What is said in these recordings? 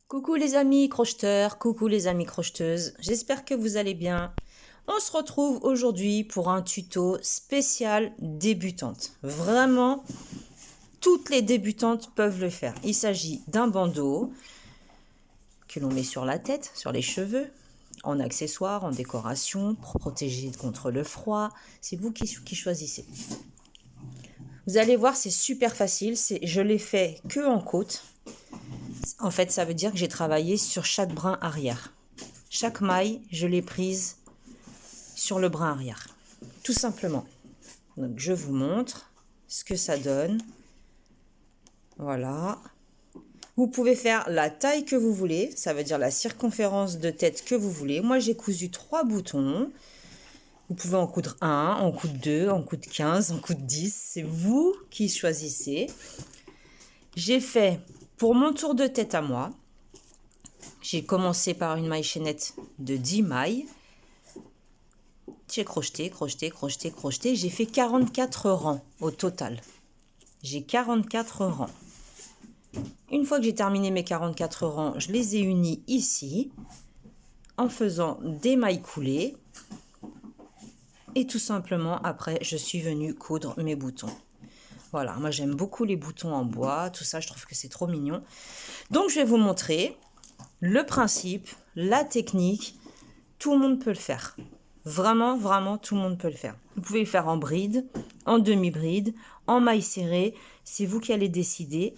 Coucou les amis crocheteurs, coucou les amis crocheteuses, j'espère que vous allez bien. On se retrouve aujourd'hui pour un tuto spécial débutante. Vraiment, toutes les débutantes peuvent le faire. Il s'agit d'un bandeau que l'on met sur la tête, sur les cheveux, en accessoire, en décoration, pour protéger contre le froid. C'est vous qui choisissez. Vous allez voir, c'est super facile. Je l'ai fait que en côte. En fait, ça veut dire que j'ai travaillé sur chaque brin arrière. Chaque maille, je l'ai prise sur le brin arrière. Tout simplement. Donc, je vous montre ce que ça donne. Voilà. Vous pouvez faire la taille que vous voulez. Ça veut dire la circonférence de tête que vous voulez. Moi, j'ai cousu 3 boutons. Vous pouvez en coudre 1, en coudre 2, en coudre 15, en coudre 10. C'est vous qui choisissez. J'ai fait, pour mon tour de tête à moi, j'ai commencé par une maille chaînette de 10 mailles. J'ai crocheté, crocheté, crocheté, crocheté. J'ai fait 44 rangs au total. J'ai 44 rangs. Une fois que j'ai terminé mes 44 rangs, je les ai unis ici en faisant des mailles coulées. Et tout simplement, après, je suis venue coudre mes boutons. Voilà, moi j'aime beaucoup les boutons en bois, tout ça, je trouve que c'est trop mignon. Donc je vais vous montrer le principe, la technique. Tout le monde peut le faire. Vraiment, vraiment, tout le monde peut le faire. Vous pouvez le faire en bride, en demi-bride, en maille serrée. C'est vous qui allez décider.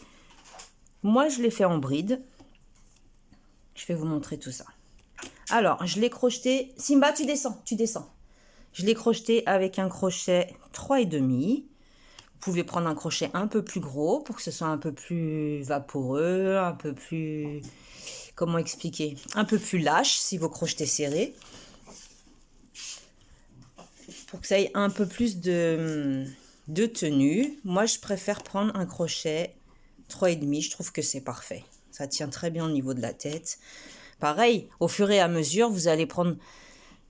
Moi, je l'ai fait en bride. Je vais vous montrer tout ça. Alors, je l'ai crocheté. Simba, tu descends, tu descends. Je l'ai crocheté avec un crochet 3,5. Vous pouvez prendre un crochet un peu plus gros pour que ce soit un peu plus vaporeux, un peu plus... Comment expliquer? Un peu plus lâche si vous crochetez serré. Pour que ça ait un peu plus de tenue. Moi, je préfère prendre un crochet 3,5. Je trouve que c'est parfait. Ça tient très bien au niveau de la tête. Pareil, au fur et à mesure, vous allez prendre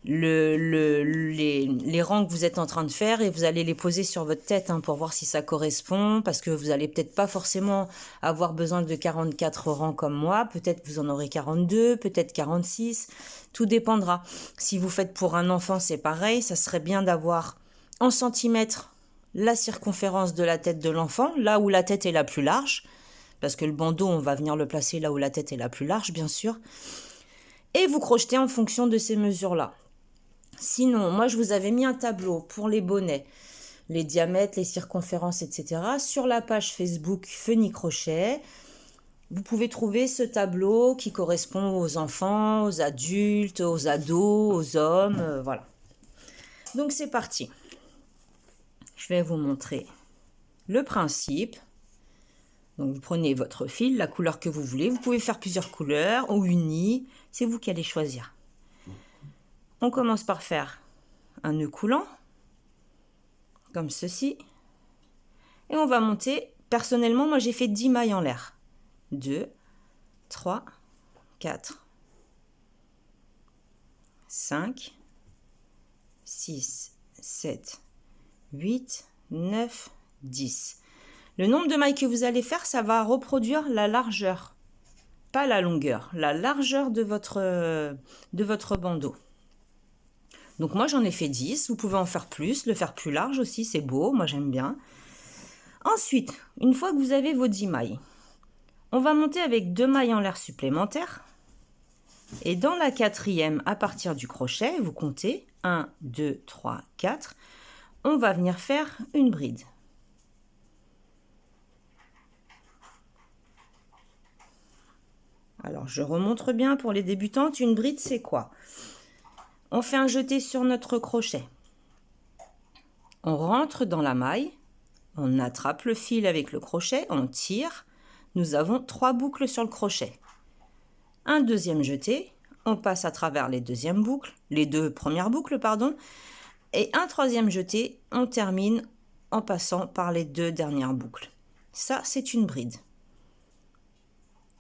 les rangs que vous êtes en train de faire et vous allez les poser sur votre tête pour voir si ça correspond, parce que vous n'allez peut-être pas forcément avoir besoin de 44 rangs comme moi, peut-être vous en aurez 42, peut-être 46, tout dépendra. Si vous faites pour un enfant, c'est pareil, ça serait bien d'avoir en centimètres la circonférence de la tête de l'enfant, là où la tête est la plus large, parce que le bandeau, on va venir le placer là où la tête est la plus large, bien sûr, et vous crochetez en fonction de ces mesures-là. Sinon, moi, je vous avais mis un tableau pour les bonnets, les diamètres, les circonférences, etc. Sur la page Facebook Feuny Crochet, vous pouvez trouver ce tableau qui correspond aux enfants, aux adultes, aux ados, aux hommes, voilà. Donc, c'est parti. Je vais vous montrer le principe. Donc, vous prenez votre fil, la couleur que vous voulez. Vous pouvez faire plusieurs couleurs ou unies. C'est vous qui allez choisir. On commence par faire un nœud coulant, comme ceci. Et on va monter. Personnellement, moi, j'ai fait 10 mailles en l'air. 2, 3, 4, 5, 6, 7, 8, 9, 10. Le nombre de mailles que vous allez faire, ça va reproduire la largeur, pas la longueur, la largeur de votre bandeau. Donc moi, j'en ai fait 10. Vous pouvez en faire plus, le faire plus large aussi, c'est beau, moi j'aime bien. Ensuite, une fois que vous avez vos 10 mailles, on va monter avec 2 mailles en l'air supplémentaires. Et dans la 4e, à partir du crochet, vous comptez 1, 2, 3, 4. On va venir faire une bride. Alors, je remontre bien pour les débutantes. Une bride, c'est quoi? On fait un jeté sur notre crochet. On rentre dans la maille. On attrape le fil avec le crochet. On tire. Nous avons 3 boucles sur le crochet. Un deuxième jeté. On passe à travers les deuxièmes boucles. Les 2 premières boucles, pardon. Et un troisième jeté. On termine en passant par les 2 dernières boucles. Ça, c'est une bride.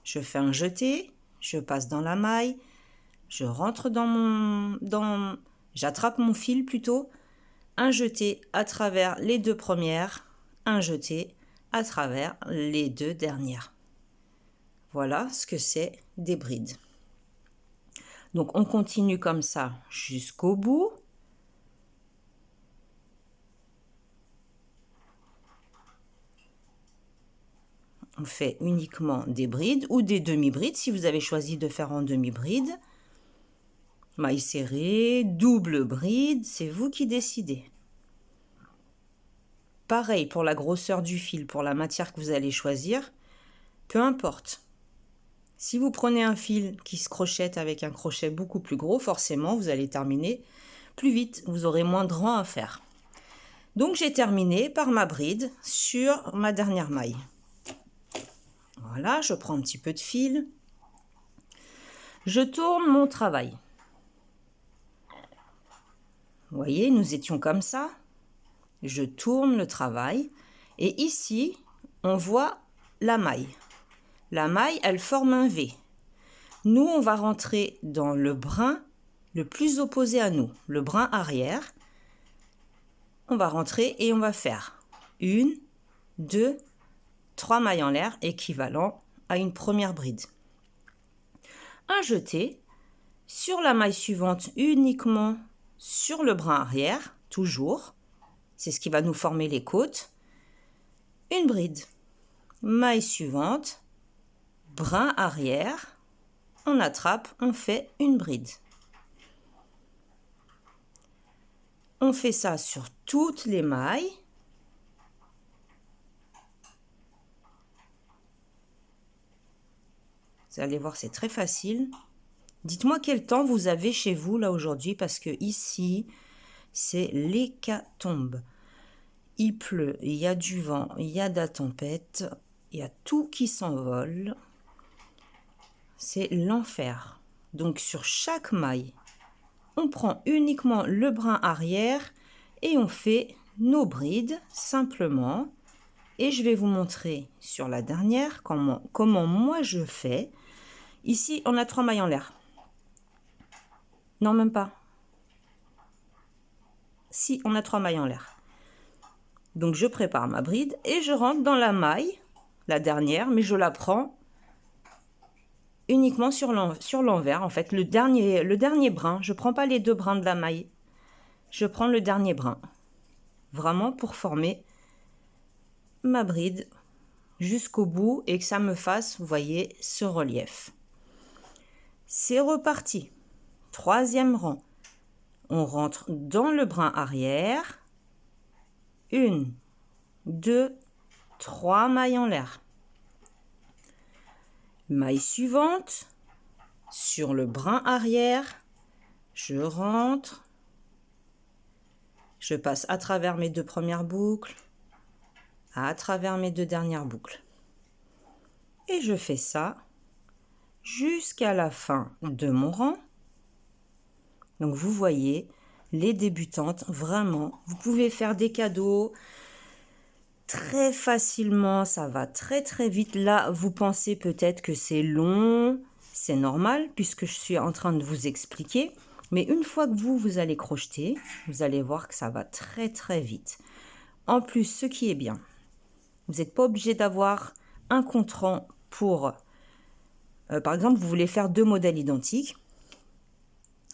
Je fais un jeté. Je passe dans la maille. Je rentre j'attrape mon fil plutôt, un jeté à travers les 2 premières, un jeté à travers les 2 dernières. Voilà ce que c'est des brides. Donc on continue comme ça jusqu'au bout. On fait uniquement des brides ou des demi-brides si vous avez choisi de faire en demi-bride. Maille serrée, double bride, c'est vous qui décidez. Pareil pour la grosseur du fil, pour la matière que vous allez choisir, peu importe. Si vous prenez un fil qui se crochette avec un crochet beaucoup plus gros, forcément vous allez terminer plus vite, vous aurez moins de rang à faire. Donc j'ai terminé par ma bride sur ma dernière maille. Voilà, je prends un petit peu de fil. Je tourne mon travail. Vous voyez, nous étions comme ça. Je tourne le travail. Et ici, on voit la maille. La maille, elle forme un V. Nous, on va rentrer dans le brin le plus opposé à nous, le brin arrière. On va rentrer et on va faire 1, 2, 3 mailles en l'air, équivalent à une première bride. Un jeté sur la maille suivante uniquement sur le brin arrière, toujours. C'est ce qui va nous former les côtes. Une bride. Maille suivante, brin arrière, on attrape, on fait une bride. On fait ça sur toutes les mailles. Vous allez voir, c'est très facile. Dites-moi quel temps vous avez chez vous là aujourd'hui, parce que ici, c'est l'hécatombe. Il pleut, il y a du vent, il y a de la tempête, il y a tout qui s'envole. C'est l'enfer. Donc sur chaque maille, on prend uniquement le brin arrière et on fait nos brides simplement. Et je vais vous montrer sur la dernière comment moi je fais. Ici, on a 3 mailles en l'air. Non, même pas. Si, on a 3 mailles en l'air. Donc je prépare ma bride et je rentre dans la maille, la dernière, mais je la prends uniquement sur l'envers. En fait, le dernier brin, je ne prends pas les 2 brins de la maille. Je prends le dernier brin. Vraiment pour former ma bride jusqu'au bout et que ça me fasse, vous voyez, ce relief. C'est reparti. 3e rang. On rentre dans le brin arrière. 1, 2, 3 mailles en l'air. Maille suivante. Sur le brin arrière, je rentre. Je passe à travers mes 2 premières boucles, à travers mes 2 dernières boucles. Et je fais ça jusqu'à la fin de mon rang. Donc vous voyez, les débutantes, vraiment, vous pouvez faire des cadeaux très facilement, ça va très très vite. Là, vous pensez peut-être que c'est long, c'est normal puisque je suis en train de vous expliquer. Mais une fois que vous allez crocheter, vous allez voir que ça va très très vite. En plus, ce qui est bien, vous n'êtes pas obligé d'avoir un compte rang pour... par exemple, vous voulez faire 2 modèles identiques.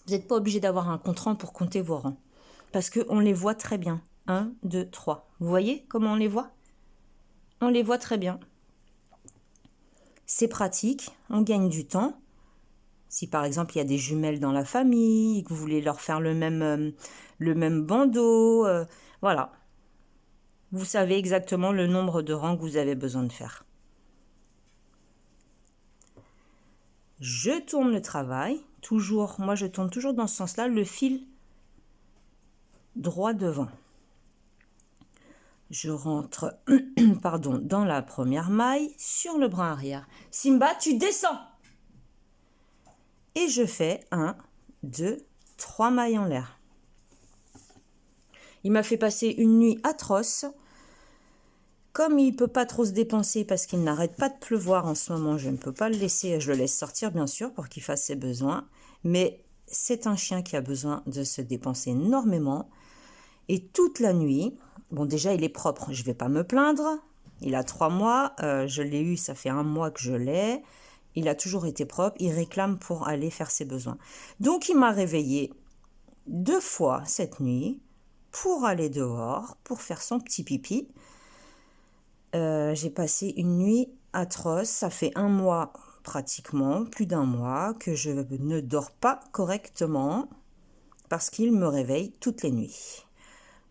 Vous n'êtes pas obligé d'avoir un compte rang pour compter vos rangs. Parce qu'on les voit très bien. 1, 2, 3. Vous voyez comment on les voit? On les voit très bien. C'est pratique, on gagne du temps. Si par exemple il y a des jumelles dans la famille, que vous voulez leur faire le même bandeau, voilà. Vous savez exactement le nombre de rangs que vous avez besoin de faire. Je tourne le travail, toujours, moi je tourne toujours dans ce sens-là, le fil droit devant. Je rentre pardon, dans la première maille sur le brin arrière. Simba, tu descends! Et je fais 1, 2, 3 mailles en l'air. Il m'a fait passer une nuit atroce. Comme il ne peut pas trop se dépenser parce qu'il n'arrête pas de pleuvoir en ce moment, je ne peux pas le laisser, je le laisse sortir bien sûr pour qu'il fasse ses besoins. Mais c'est un chien qui a besoin de se dépenser énormément. Et toute la nuit, bon déjà il est propre, je ne vais pas me plaindre. Il a 3 mois, je l'ai eu, ça fait 1 mois que je l'ai. il a toujours été propre, il réclame pour aller faire ses besoins. Donc il m'a réveillée 2 fois cette nuit pour aller dehors, pour faire son petit pipi. J'ai passé une nuit atroce, ça fait 1 mois pratiquement, plus d'1 mois, que je ne dors pas correctement parce qu'il me réveille toutes les nuits.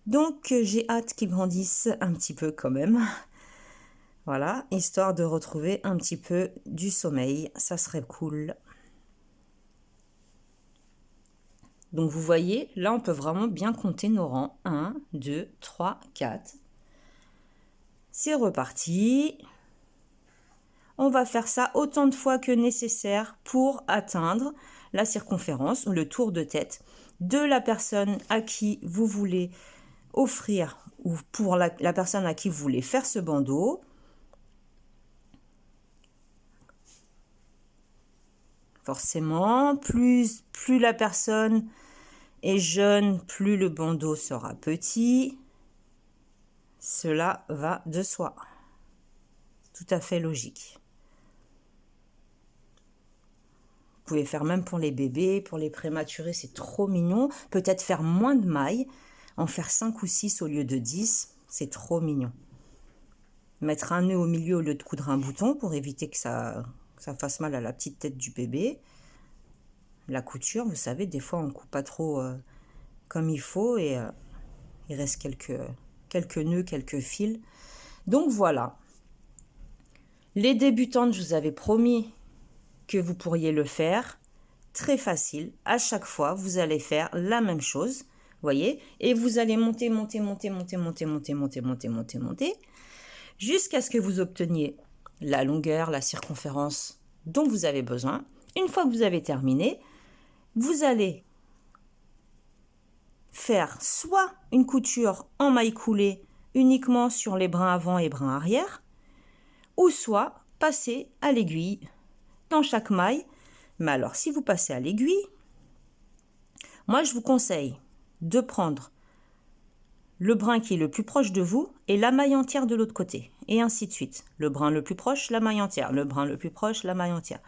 Donc j'ai hâte qu'il grandisse un petit peu quand même. Voilà, histoire de retrouver un petit peu du sommeil, ça serait cool. Donc vous voyez, là on peut vraiment bien compter nos rangs. 1, 2, 3, 4. C'est reparti. On va faire ça autant de fois que nécessaire pour atteindre la circonférence ou le tour de tête de la personne à qui vous voulez offrir ou pour la personne à qui vous voulez faire ce bandeau. Forcément, plus la personne est jeune, plus le bandeau sera petit. Cela va de soi. Tout à fait logique. Vous pouvez faire même pour les bébés, pour les prématurés, c'est trop mignon. Peut-être faire moins de mailles, en faire 5 ou 6 au lieu de 10, c'est trop mignon. Mettre un nœud au milieu au lieu de coudre un bouton pour éviter que ça fasse mal à la petite tête du bébé. La couture, vous savez, des fois on ne coupe pas trop comme il faut et il reste quelques nœuds, quelques fils. Donc voilà. Les débutantes, je vous avais promis que vous pourriez le faire. Très facile. À chaque fois, vous allez faire la même chose. Voyez, et vous allez monter, jusqu'à ce que vous obteniez la longueur, la circonférence dont vous avez besoin. Une fois que vous avez terminé, vous allez faire soit une couture en maille coulée uniquement sur les brins avant et brins arrière, ou soit passer à l'aiguille dans chaque maille. Mais alors, si vous passez à l'aiguille, moi je vous conseille de prendre le brin qui est le plus proche de vous et la maille entière de l'autre côté, et ainsi de suite. Le brin le plus proche, la maille entière. Le brin le plus proche, la maille entière.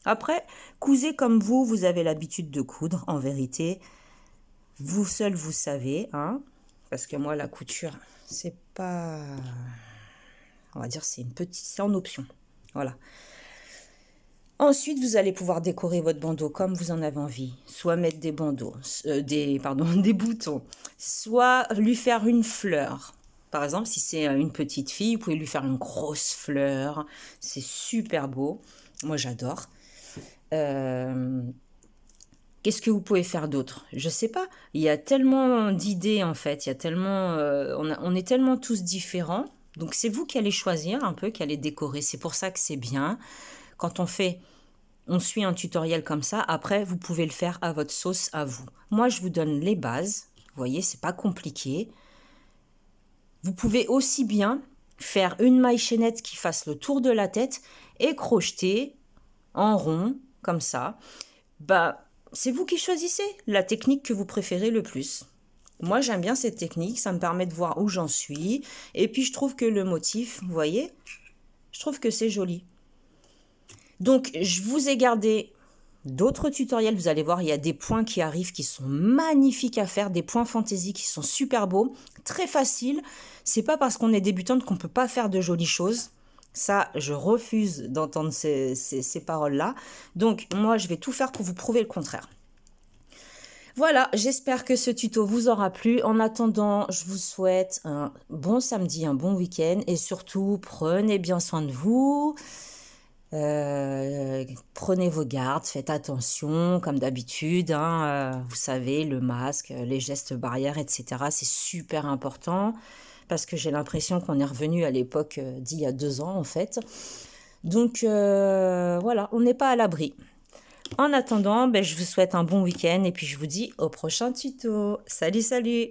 Après, cousez comme vous avez l'habitude de coudre, en vérité. Vous seul, vous savez, hein, parce que moi, la couture, c'est pas... On va dire, c'est en option. Voilà. Ensuite, vous allez pouvoir décorer votre bandeau comme vous en avez envie. Soit mettre des bandeaux, des boutons, soit lui faire une fleur. Par exemple, si c'est une petite fille, vous pouvez lui faire une grosse fleur. C'est super beau. Moi, j'adore. Qu'est-ce que vous pouvez faire d'autre? Je sais pas. Il y a tellement d'idées, en fait. Il y a tellement, on est tellement tous différents. Donc, c'est vous qui allez choisir un peu, qui allez décorer. C'est pour ça que c'est bien. Quand on suit un tutoriel comme ça, après, vous pouvez le faire à votre sauce, à vous. Moi, je vous donne les bases. Vous voyez, c'est pas compliqué. Vous pouvez aussi bien faire une maille chaînette qui fasse le tour de la tête et crocheter en rond, comme ça. Bah, c'est vous qui choisissez la technique que vous préférez le plus. Moi, j'aime bien cette technique. Ça me permet de voir où j'en suis. Et puis, je trouve que le motif, vous voyez, je trouve que c'est joli. Donc, je vous ai gardé d'autres tutoriels. Vous allez voir, il y a des points qui arrivent qui sont magnifiques à faire, des points fantaisie qui sont super beaux, très faciles. C'est pas parce qu'on est débutante qu'on peut pas faire de jolies choses. Ça, je refuse d'entendre ces paroles-là. Donc, moi, je vais tout faire pour vous prouver le contraire. Voilà, j'espère que ce tuto vous aura plu. En attendant, je vous souhaite un bon samedi, un bon week-end. Et surtout, prenez bien soin de vous. Prenez vos gardes, faites attention comme d'habitude, hein, vous savez, le masque, les gestes barrières, etc. C'est super important parce que j'ai l'impression qu'on est revenu à l'époque d'il y a 2 ans en fait. Donc voilà, on n'est pas à l'abri. En attendant, je vous souhaite un bon week-end et puis je vous dis au prochain tuto. Salut, salut!